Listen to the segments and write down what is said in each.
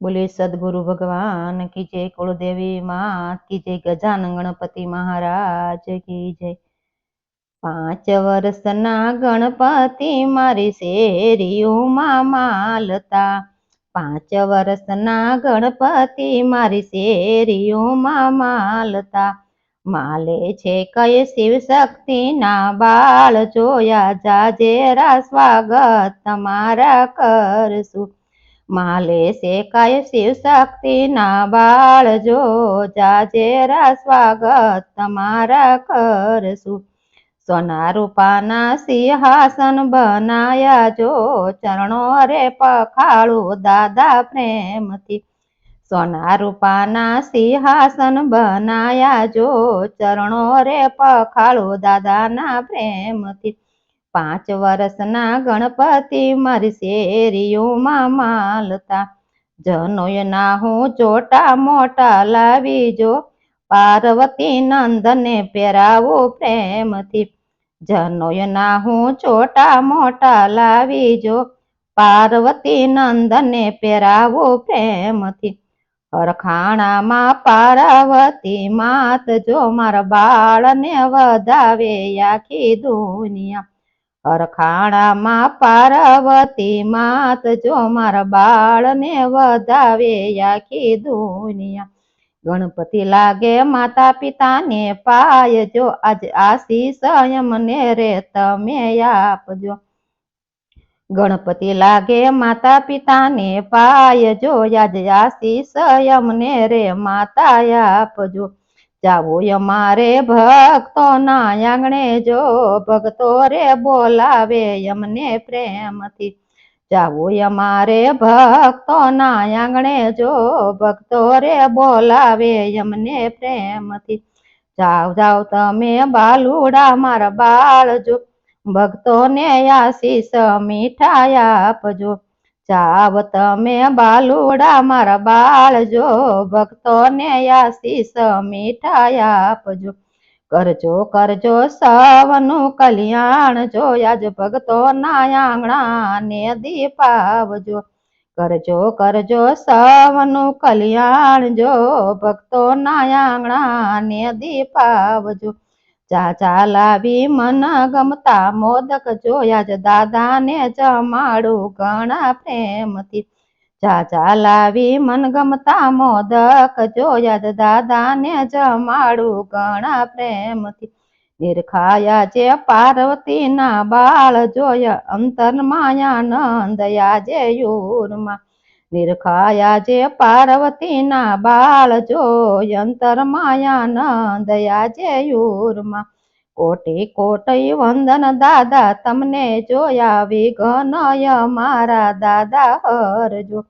बोले सदगुरु भगवान की जय, कुलदेवी मात की जय, गजानन गणपति महाराज की जय। 5 વર્ષના ગણપતિ મારી શેરીઓમાં માલતા, 5 વર્ષના ગણપતિ મારી શેરીઓમાં માલતા, માલે છે કઈ શિવ શક્તિના બાળ, જોયા જાજેરા સ્વાગત તમારા કરશું, માલે છે કઈ શિવ શક્તિના બાળ, જો જાજેરા સ્વાગત તમારા કરશું, સોના રૂપાના સિંહાસન બનાયા, જો ચરણો રે પખાળું દાદા પ્રેમથી, સોના રૂપાના સિંહાસન બનાયા, જો ચરણો રે પખાળું દાદાના પ્રેમથી, 5 વર્ષના ગણપતિ મારી શેરીઓમાં માલતા, જનોયના હું ચોટા મોટા લાવી, જો પાર્વતી નંદને પહેરાવું પ્રેમથી, જનોયના હું ચોટા મોટા લાવી, જો પાર્વતી નંદને પહેરાવું પ્રેમથી, હરખાણામાં પાર્વતી માત, જો મારા બાળને વધાવે આખી દુનિયા, હરખાણામાં પાર્વતી માત, જો મારા બાળને વધાવે આખી દુનિયા, ગણપતિ લાગે માતા પિતાને પાય, જો આજ આશીષ અમને રે તમે આપજો, ગણપતિ લાગે માતા પિતાને પાય, જો આજ આશીષ અમને રે માતા આપજો, જાવો અમારે ભક્તોના આંગણે, જો ભક્તો રે બોલાવે અમને પ્રેમથી, જાવો અમારે ભક્તોના આંગણે, જો ભક્તો રે બોલાવે અમને પ્રેમથી, જાવ જાવ તમે બાલુડા મારા બાળ, જો ભક્તોને આશીષ મીઠાઈ આપજો, જાવ તમે બાલુડા મારા બાળ, જો ભક્તોને આશીષ મીઠાઈ આપજો, કરજો કરજો સૌનું કલ્યાણ, જો આજ ભક્તોના આંગણાને દીપાવજો, કરજો કરજો સૌનું કલ્યાણ, જો ભક્તોના આંગણાને દીપાવજો, ચાચા લાવી મન ગમતા મોદક, જો આજ દાદાને જમાડું ઘણા પ્રેમથી, ચાચા લાવી મન ગમતા મોદક, જો આજ દાદાને જમાડું ઘણા પ્રેમથી, નિરખાયા જે પાર્વતીના બાળ, જોય અંતરમાં આનંદ આજે યુરમાં, નિરખાયા જે પાર્વતીના બાળ, જોય અંતરમાં આનંદ આજે યુરમાં, કોટી કોટી વંદન દાદા તમને, જોયા વિઘ્નય મારા દાદા હરજો,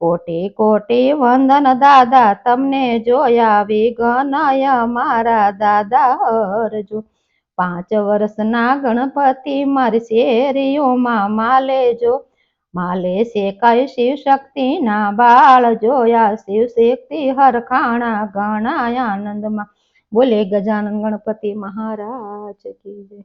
કોટી કોટી વંદન દાદા તમને, જોયા વિઘ્નય મારા દાદા હરજો, 5 વર્ષના ગણપતિ મારી શેરીઓમાં માલે, જો માલે છે કઈ શિવ શક્તિના બાળ, જોયા શિવ શક્તિ હરખાણા ઘણા આનંદમાં, બોલે ગજાનન ગણપતિ મહારાજ કી જય।